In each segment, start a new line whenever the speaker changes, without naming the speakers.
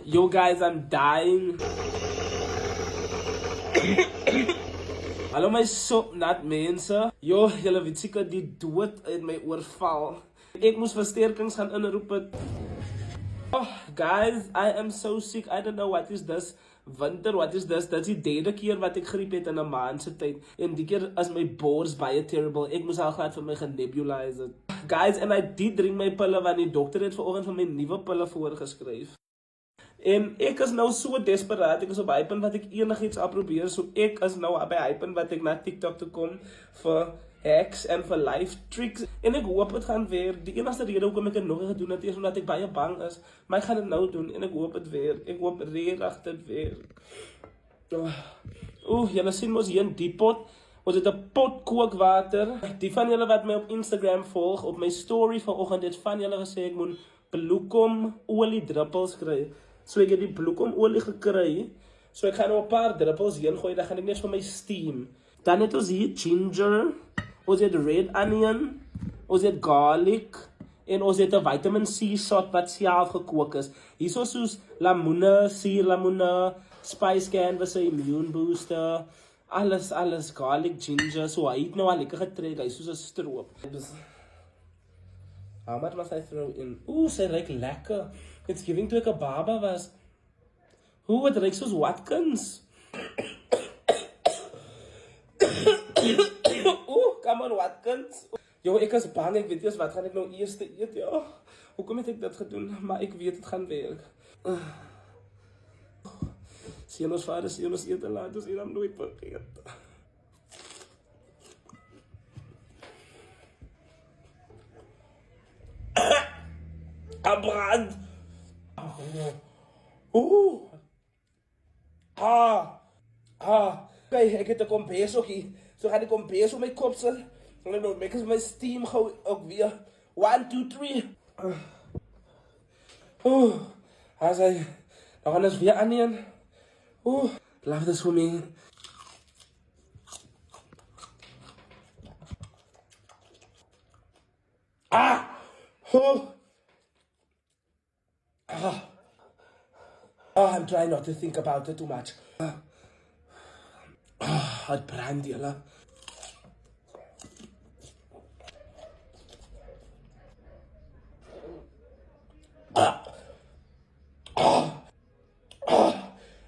Yo guys, I'm dying. Hallo my nat mense. Yo, julle weet seker die dood in my oorval. Ek moes versterkings gaan inroep het. Oh, guys, I am so sick. I don't know what is this. Winter, what is this? Dit is die derde keer wat ek griep het in 'n maand se tyd. En die keer is my bors baie terrible. Ek moes al glad vir my genebulize het. Guys, en I did drink my pille want die dokter het vanoggend vir my nuwe pille voorgeskryf. En ek is nou so desperaat, ek is op hypen wat ek enigiets probeer, so ek is nou by hypen wat ek na TikTok toe kom vir hacks en vir life tricks, en ek hoop het gaan weer, die enigste rede hoekom ek het nog gedoen het, is omdat ek baie bang is, maar ek gaan het nou doen, en ek hoop het weer, ek hoop regtig dit weer. Julle sien mos hier in die pot, ons het 'n pot kookwater, die van julle wat my op Instagram volg, op my story vanoggend het van julle gesê ek moet bloekom olie druppels kry. So ek het die bloekomolie gekry. So ek gaan nou 'n paar druppels heen gooi, dan gaan ek net vir my steam. Dan het ons hier ginger, ons het red onion, ons het garlic, en ons het 'n vitamin C shot wat self gekook is. Hierso soos lemoene, suurlemoene, spice canvas, immune booster, alles, garlic, ginger, so hy het nou al lekker getrek, hy soos 'n stroop. How much must I throw in? Sy ruik lekker. It's giving to ek 'n baba was. Het ruik soos Watkins. Come on Watkins. Yo, ek is bang, ek weet nie wat gaan ek nou eers eet, ja. Hoekom het ek dit gedoen? Maar ek weet het gaan werk. Sien ons vader, sien ons eet en laat ons hier nooit vergeet. Brand. Kijk, ek het 'n kompees ook hier. So gaan die kompees op my kop sit. En dan maak ek my steam gou ook weer. 1, 2, 3. As hy, dan gaan ons weer aanneem. Love this for me. I'm trying not to think about it too much. Het brand julle.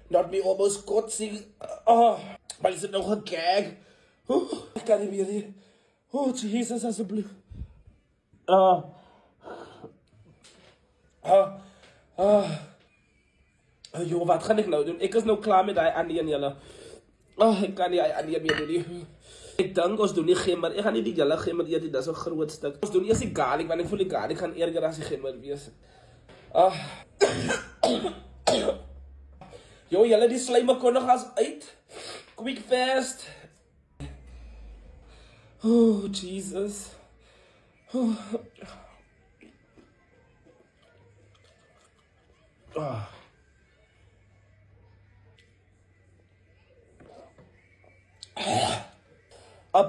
Not me almost kotsing. Maar is het nog een gag? Ik kan niet meer hier. Jesus, alsjeblieft. Yo, wat gaan ek nou doen? Ek is nou klaar met die aanneem julle. Ek kan nie die aanneem meer doen nie. Ek dink ons doen nie gemmer. Ek gaan nie die julle gemmer eet, dit is 'n groot stuk. Ons doen eers die garlic, want ek voel die garlic gaan erger as die gemmer wees. Yo, julle die slijme kon nog as uit. Quick fast. Jesus.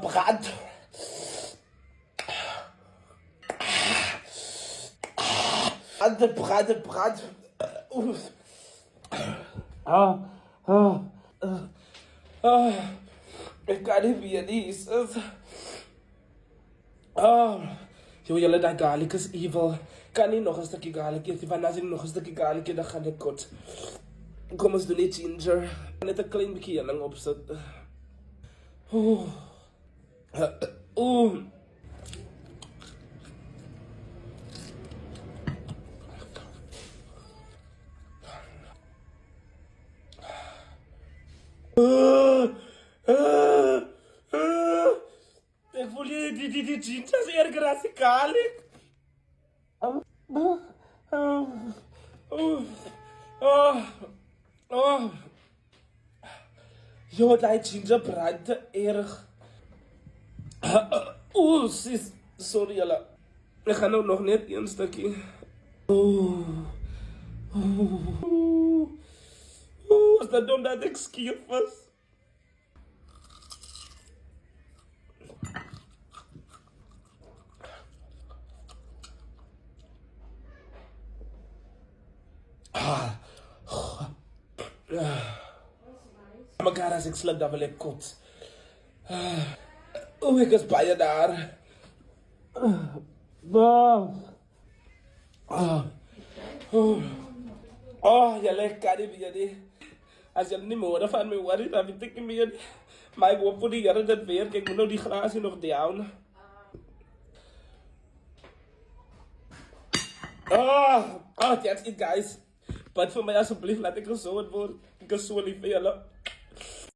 Brand. Brand. Ik kan niet meer, Jesus. Yo, julle, die garlic is evil. Kan nie nog 'n stukkie garlic eet, want as ek nog 'n stukkie garlic eet, dan gaan ek kot. Kom ons doen net ginger. Net 'n klein bietjie heuning opsit. Ek voel die ginger is erger as die garlic. Yo, die ginger brand erg. Sis, sorry julle. Ek gaan nou nog net een stukkie. Is dat omdat ek skief was? Maar God, as ek sluk, dan wil ek kots. Ek is baie daar. Julle kan nie meer nie. As julle nie meer van my worry, dan weet ek nie meer nie. Maar ek hoop vir die Here dit werk. Ek moet nou die glasie nog down. That's it, guys. Bid vir my asseblief, laat ek gesond word. Ek is so lief vir julle.